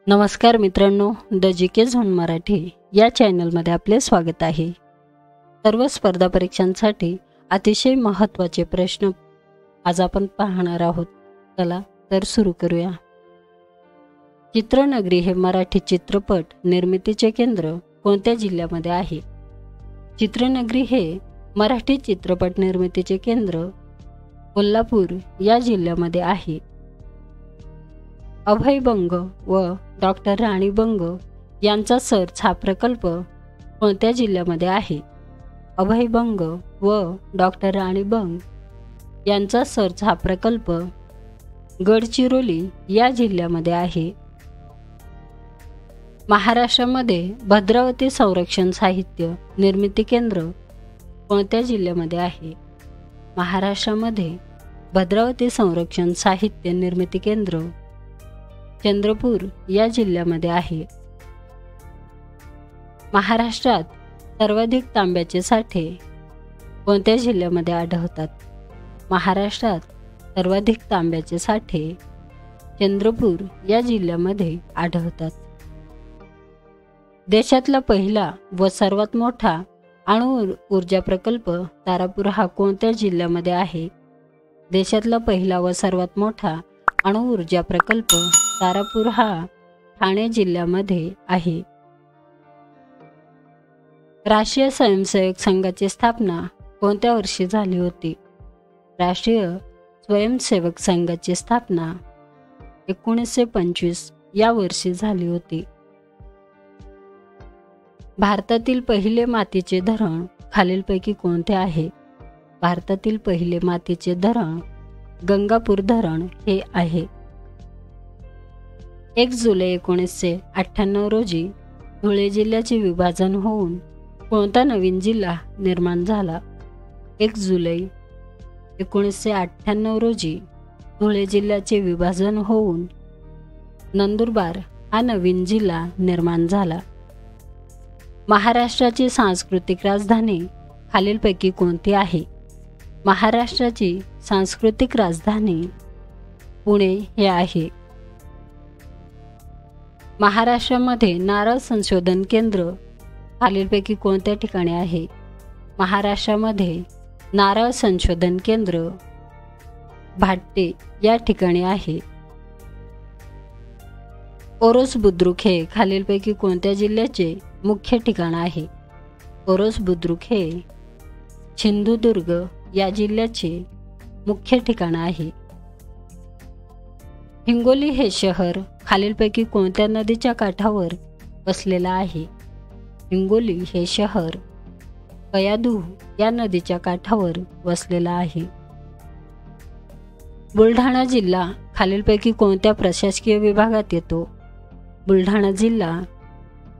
नमस्कार मित्रांनो, the GK zone Marathi या चॅनलमध्ये आपले स्वागत आहे। सर्व स्पर्धा परीक्षांसाठी अतिशय महत्त्वाचे प्रश्न आज आपण पाहणार आहोत। चला तर सुरू करूया। चित्रनगरी हे मराठी चित्रपट निर्मितीचे केंद्र कोणत्या जिल्ह्यामध्ये आहे? चित्रनगरी हे मराठी चित्रपट निर्मितीचे केंद्र कोल्हापूर या जिल्ह्यामध्ये आहे। अभय बंग व डॉक्टर राणी बंग यांचा सर्च हा प्रकल्प कोणत्या जिल्ह्यामध्ये आहे? अभय बंग व डॉक्टर राणी बंग यांचा सर्च हा प्रकल्प गडचिरोली या जिल्ह्यामध्ये आहे। महाराष्ट्रामध्ये भद्रावती संरक्षण साहित्य निर्मिती केंद्र कोणत्या जिल्ह्यामध्ये आहे? महाराष्ट्रामध्ये भद्रावती संरक्षण साहित्य निर्मिती केंद्र चंद्रपूर या जिल्ह्यामध्ये आहे। महाराष्ट्रात सर्वाधिक तांब्याचे साठे कोणत्या जिल्ह्यामध्ये आढळतात? महाराष्ट्रात सर्वाधिक तांब्याचे साठे चंद्रपूर या जिल्ह्यामध्ये आढळतात। देशातला पहिला व सर्वात मोठा अणु ऊर्जा प्रकल्प तारापूर हा कोणत्या जिल्ह्यामध्ये आहे? देशातला पहिला व सर्वात मोठा अणु ऊर्जा प्रकल्प तारापूर हा ठाणे जिल्ह्यामध्ये आहे। राष्ट्रीय स्वयंसेवक संघाची स्थापना कोणत्या वर्षी झाली होती? राष्ट्रीय स्वयंसेवक संघाची स्थापना 1925 या वर्षी झाली होती। भारतातील पहिले मातीचे धरण खालीलपैकी कोणते आहे? भारतातील पहिले मातीचे धरण गंगापूर धरण हे आहे। 1 जुलै 1998 रोजी धुळे जिल्ह्याचे विभाजन होऊन कोणता नवीन जिल्हा निर्माण झाला? 1 जुलै 1998 रोजी धुळे जिल्ह्याचे विभाजन होऊन नंदुरबार हा नवीन जिल्हा निर्माण झाला। महाराष्ट्राची सांस्कृतिक राजधानी खालीलपैकी कोणती आहे? महाराष्ट्राची सांस्कृतिक राजधानी पुणे हे आहे। महाराष्ट्रामध्ये नारळ संशोधन केंद्र खालीलपैकी कोणत्या ठिकाणी आहे? महाराष्ट्रामध्ये नारळ संशोधन केंद्र भाट्टे या ठिकाणी आहे। ओरोस बुद्रुक हे खालीलपैकी कोणत्या जिल्ह्याचे मुख्य ठिकाण आहे? ओरोस बुद्रुक हे सिंधुदुर्ग या जिल्ह्याचे मुख्य ठिकाण आहे। हिंगोली हे शहर खालीलपैकी कोणत्या नदीच्या काठावर वसलेला आहे? हिंगोली हे शहर कयाधू या नदीच्या काठावर वसलेला आहे। बुलढाणा जिल्हा खालीलपैकी कोणत्या प्रशासकीय विभागात येतो? बुलढाणा जिल्हा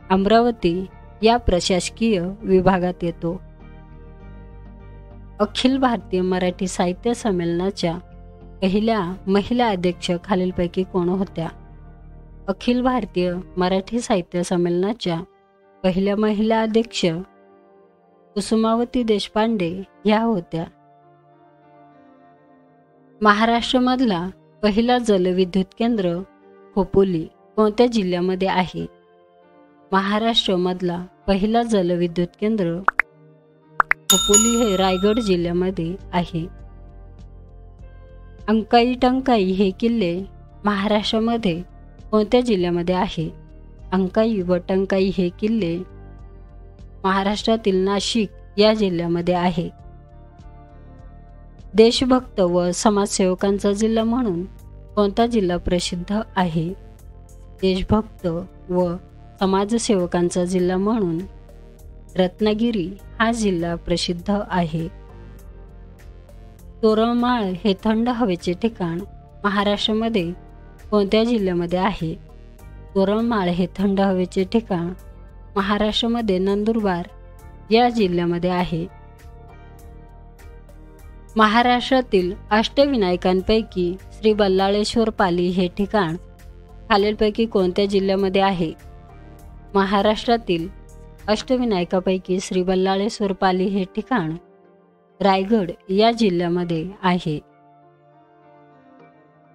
अमरावती या प्रशासकीय विभागात येतो। अखिल भारतीय मराठी साहित्य संमेलनाच्या पहिल्या महिला अध्यक्ष खालीलपैकी कोण होत्या? अखिल भारतीय मराठी साहित्य संमेलनाच्या पहिल्या महिला अध्यक्ष कुसुमावती देशपांडे ह्या होत्या। महाराष्ट्रामधला पहिला जलविद्युत केंद्र खोपोली कोणत्या जिल्ह्यामध्ये आहे? महाराष्ट्रामधला पहिला जलविद्युत केंद्र खोपोली हे रायगड जिल्ह्यामध्ये आहे। अंकाई टंकाई हे किल्ले महाराष्ट्रामध्ये कोणत्या जिल्ह्यामध्ये आहे? अंकाई व टंकाई हे किल्ले महाराष्ट्रातील नाशिक या जिल्ह्यामध्ये आहे। देशभक्त व समाजसेवकांचा जिल्हा म्हणून कोणता जिल्हा प्रसिद्ध आहे? देशभक्त व समाजसेवकांचा जिल्हा म्हणून रत्नागिरी हा जिल्हा प्रसिद्ध आहे। तोरणमाळ हे थंड हवेचे ठिकाण महाराष्ट्रामध्ये कोणत्या जिल्ह्यामध्ये आहे? तोरणमाळ हे थंड हवेचे ठिकाण महाराष्ट्रामध्ये नंदुरबार या जिल्ह्यामध्ये आहे। महाराष्ट्रातील अष्टविनायकांपैकी श्री बल्लाळेश्वर पाली हे ठिकाण खालीलपैकी कोणत्या जिल्ह्यामध्ये आहे? महाराष्ट्रातील अष्टविनायकापैकी श्री बल्लाळेश्वर पाली हे ठिकाण रायगड या जिल्ह्यामध्ये आहे।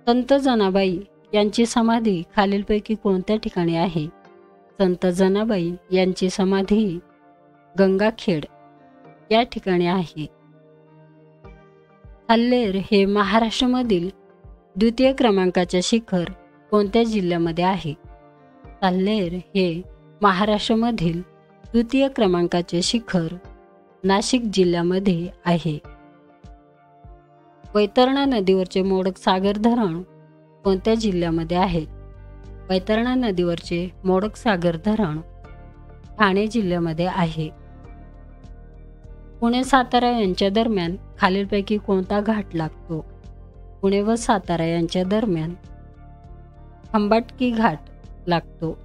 संत जनाबाई यांची समाधी खालीलपैकी कोणत्या ठिकाणी आहे? संत जनाबाई यांची समाधी गंगाखेड या ठिकाणी आहे. हल्लेर हे महाराष्ट्रामधील द्वितीय क्रमांकाचे शिखर कोणत्या जिल्ह्यामध्ये आहे? हल्लेर हे महाराष्ट्रामधील द्वितीय क्रमांकाचे शिखर नाशिक जिल्ह्यामध्ये आहे. वैतरणा नदीवरचे मोडक सागर धरण कोणत्या जिल्ह्यामध्ये आहे? वैतरणा नदीवरचे मोडक सागर धरण ठाणे जिल्ह्यामध्ये आहे. पुणे सातारा यांच्या दरम्यान खालीलपैकी कोणता घाट लागतो? पुणे व सातारा यांच्या दरम्यान खंबाटकी घाट लागतो.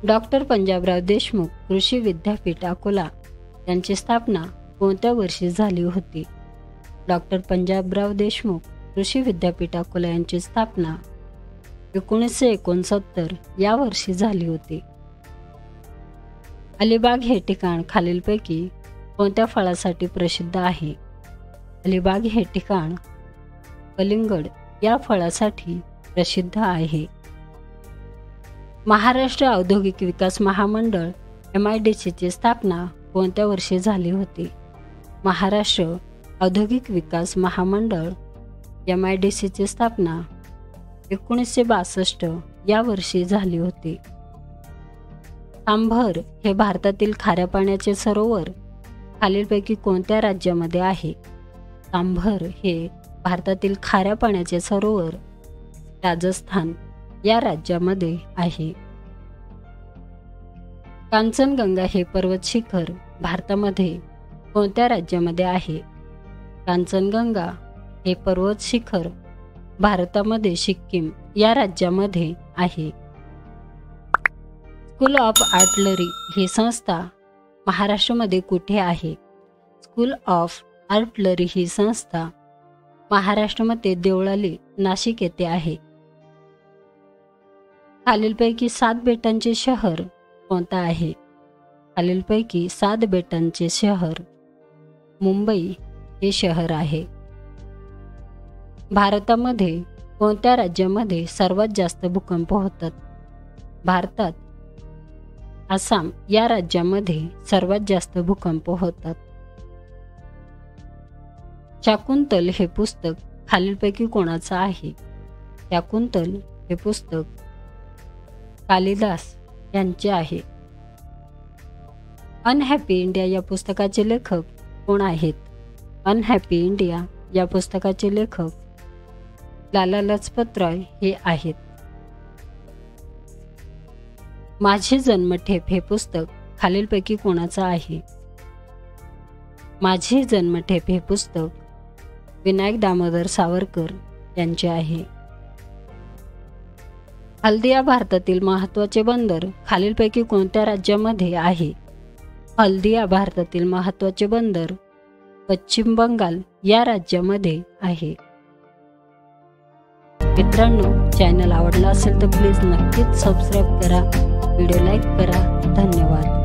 डॉक्टर पंजाबराव देशमुख कृषी विद्यापीठ अकोला यांची स्थापना कोणत्या वर्षी झाली होती? डॉक्टर पंजाबराव देशमुख कृषी विद्यापीठ अकोला यांची स्थापना 1969 या वर्षी झाली होती. अलिबाग हे ठिकाण खालीलपैकी कोणत्या फळासाठी प्रसिद्ध आहे? अलिबाग हे ठिकाण कलिंगड या फळासाठी प्रसिद्ध आहे. महाराष्ट्र औद्योगिक विकास महामंडळ MIDC ची स्थापना कोणत्या वर्षी झाली होती? महाराष्ट्र औद्योगिक विकास महामंडळ MIDC ची स्थापना 1962 या वर्षी झाली होती. सांभर हे भारतातील खाऱ्या पाण्याचे सरोवर खालीलपैकी कोणत्या राज्यामध्ये आहे? सांभर हे भारतातील खाऱ्या पाण्याचे सरोवर राजस्थान या राज्यामध्ये आहे. कांचनगंगा हे पर्वत शिखर भारतामध्ये कोणत्या राज्यामध्ये आहे? कांचनगंगा हे पर्वत शिखर भारतामध्ये सिक्कीम या राज्यामध्ये आहे. स्कूल ऑफ आर्टिलरी ही संस्था महाराष्ट्रामध्ये कुठे आहे? स्कूल ऑफ आर्टिलरी ही संस्था महाराष्ट्रामध्ये देवळाली नाशिक येथे आहे. खालीलपैकी 7 बेटांचे शहर कोणता आहे? खालीलपैकी 7 बेटांचे शहर मुंबई हे शहर आहे. भारतामध्ये कोणत्या राज्यामध्ये सर्वात जास्त भूकंप होतात? भारतात आसाम या राज्यामध्ये सर्वात जास्त भूकंप होतात. शाकुंतल हे पुस्तक खालीलपैकी कोणाचं आहे? शाकुंतल हे पुस्तक कालिदास यांचे आहे. अनहॅपी इंडिया या पुस्तकाचे लेखक कोण आहेत? अनहॅपी इंडिया या पुस्तकाचे लेखक लाला लजपतराय हे आहेत. माझे जन्मठेप हे पुस्तक खालीलपैकी कोणाचं आहे? माझे जन्मठेप हे पुस्तक विनायक दामोदर सावरकर यांचे आहे. हल्दिया भारतातील महत्त्वाचे बंदर खालीलपैकी कोणत्या राज्यामध्ये आहे? हल्दिया भारतातील महत्त्वाचे बंदर पश्चिम बंगाल या राज्यामध्ये आहे. मित्रांनो, चॅनल आवडला असेल तर प्लीज नक्कीच सबस्क्राईब करा, व्हिडिओ लाईक करा. धन्यवाद.